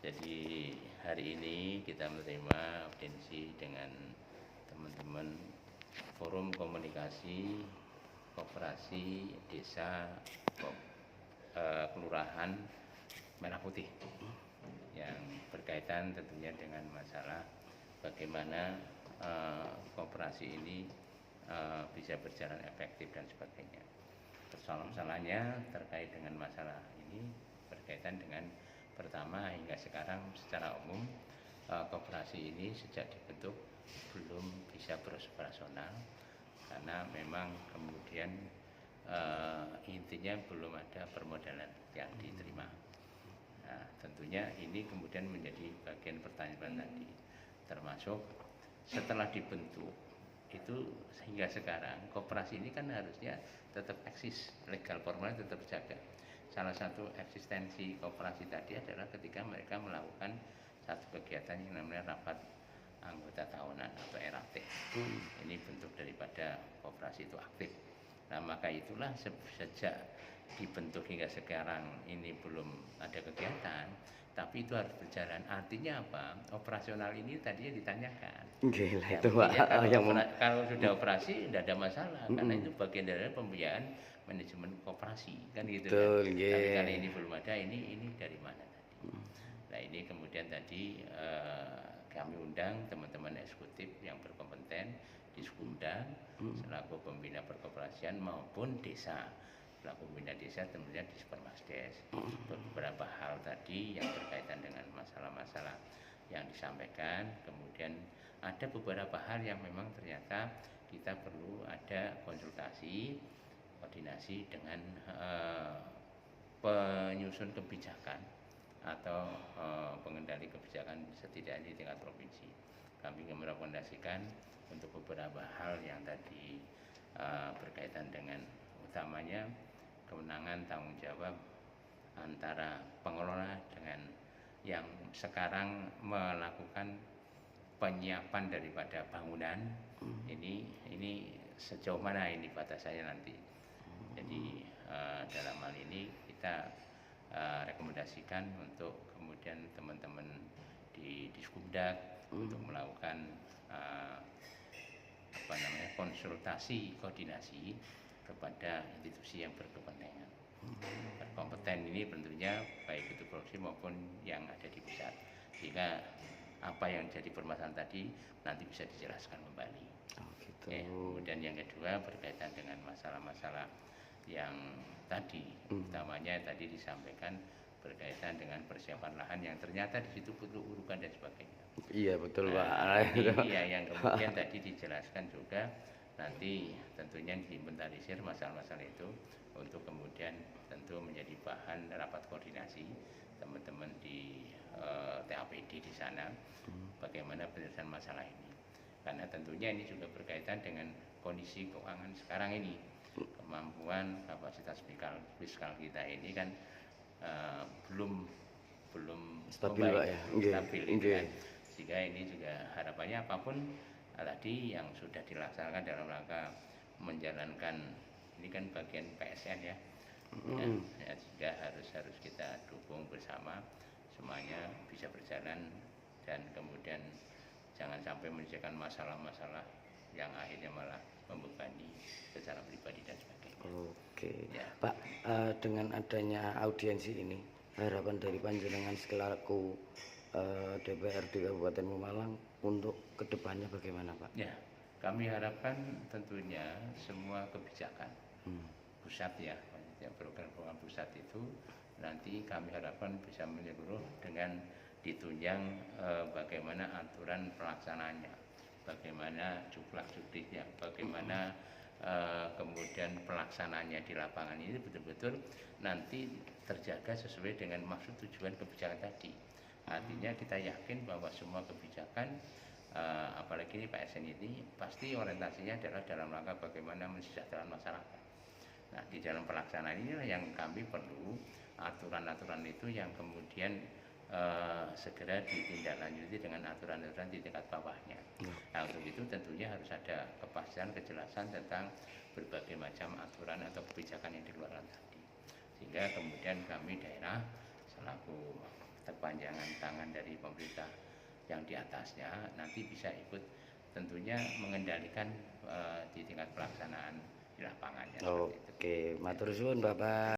Jadi hari ini kita menerima audiensi dengan teman-teman Forum Komunikasi Koperasi Desa Kelurahan Merah Putih yang berkaitan tentunya dengan masalah bagaimana koperasi ini bisa berjalan efektif dan sebagainya. Persoalan-persoalannya terkait dengan masalah ini berkaitan dengan pertama, hingga sekarang secara umum koperasi ini sejak dibentuk belum bisa beroperasional karena memang kemudian intinya belum ada permodalan yang diterima. Nah, tentunya ini kemudian menjadi bagian pertanyaan tadi, termasuk setelah dibentuk itu hingga sekarang koperasi ini kan harusnya tetap eksis, legal formal tetap jaga. Salah satu eksistensi koperasi tadi adalah ketika mereka melakukan satu kegiatan yang namanya rapat anggota tahunan atau RAT. Ini bentuk daripada koperasi itu aktif. Nah, maka itulah sejak dibentuk hingga sekarang ini belum ada kegiatan, tapi itu harus berjalan. Artinya apa? Operasional ini tadinya ditanyakan. Gila Ya, itu Pak. kalau sudah operasi tidak ada masalah, karena itu bagian dari pembiayaan manajemen koperasi kan gitu. Betul, kan. yeah. Tapi kali ini belum ada, ini dari mana tadi? Nah, ini kemudian tadi kami undang teman-teman eksekutif yang berkompeten di Sekunda selaku pembina perkoperasian maupun desa selaku pembina desa tentunya di Supermasdes. Beberapa hal tadi yang berkaitan dengan masalah-masalah yang disampaikan, kemudian ada beberapa hal yang memang ternyata kita perlu ada konsultasi koordinasi dengan penyusun kebijakan atau pengendali kebijakan setidaknya di tingkat provinsi. Kami merekomendasikan untuk beberapa hal yang tadi berkaitan dengan utamanya kewenangan tanggung jawab antara pengelola dengan yang sekarang melakukan penyiapan daripada bangunan. Ini sejauh mana ini batasannya nanti. Jadi dalam hal ini kita rekomendasikan untuk kemudian teman-teman di Diskumdak untuk melakukan konsultasi koordinasi kepada institusi yang berkepentingan. Berkompeten ini tentunya baik itu provinsi maupun yang ada di pusat, sehingga apa yang jadi permasalahan tadi nanti bisa dijelaskan kembali. Kemudian yang kedua berkaitan dengan masalah-masalah yang tadi, utamanya tadi disampaikan berkaitan dengan persiapan lahan yang ternyata di situ perlu urukan dan sebagainya. Iya betul Pak. Ini yang kemudian tadi dijelaskan juga nanti tentunya diinventarisir masalah-masalah itu untuk kemudian tentu menjadi bahan rapat koordinasi teman-teman di TAPD di sana bagaimana penyelesaian masalah ini. Karena tentunya ini juga berkaitan dengan kondisi keuangan sekarang ini. Kemampuan kapasitas fiskal kita ini kan belum stabil Pak ya. Stabil kan. Sehingga ini juga harapannya apapun tadi yang sudah dilaksanakan dalam rangka menjalankan ini kan bagian PSN ya. Ya, sehingga harus kita dukung bersama semuanya bisa berjalan dan kemudian jangan sampai menyelesaikan masalah-masalah yang akhirnya malah membebani secara pribadi dan sebagainya. Oke. Ya. Pak, dengan adanya audiensi ini, harapan dari panjenengan selaku DPRD Kabupaten Pemalang untuk kedepannya bagaimana Pak? Ya, kami harapkan tentunya semua kebijakan pusat ya, program-program pusat itu nanti kami harapkan bisa menyeluruh dengan ditunjang bagaimana aturan pelaksanaannya, bagaimana jumlah subsidi, bagaimana kemudian pelaksanaannya di lapangan ini betul-betul nanti terjaga sesuai dengan maksud tujuan kebijakan tadi. Artinya kita yakin bahwa semua kebijakan apalagi ini PSN ini pasti orientasinya adalah dalam rangka bagaimana mensejahterakan masyarakat. Nah, di dalam pelaksanaan inilah yang kami perlu aturan-aturan itu yang kemudian segera ditindaklanjuti dengan aturan-aturan di tingkat bawahnya. Nah, untuk itu tentunya harus ada kepastian, kejelasan tentang berbagai macam aturan atau kebijakan yang dikeluarkan tadi. Sehingga kemudian kami daerah selaku kepanjangan tangan dari pemerintah yang di atasnya, nanti bisa ikut tentunya mengendalikan di tingkat pelaksanaan di lapangannya. Oke, matur suwun Bapak.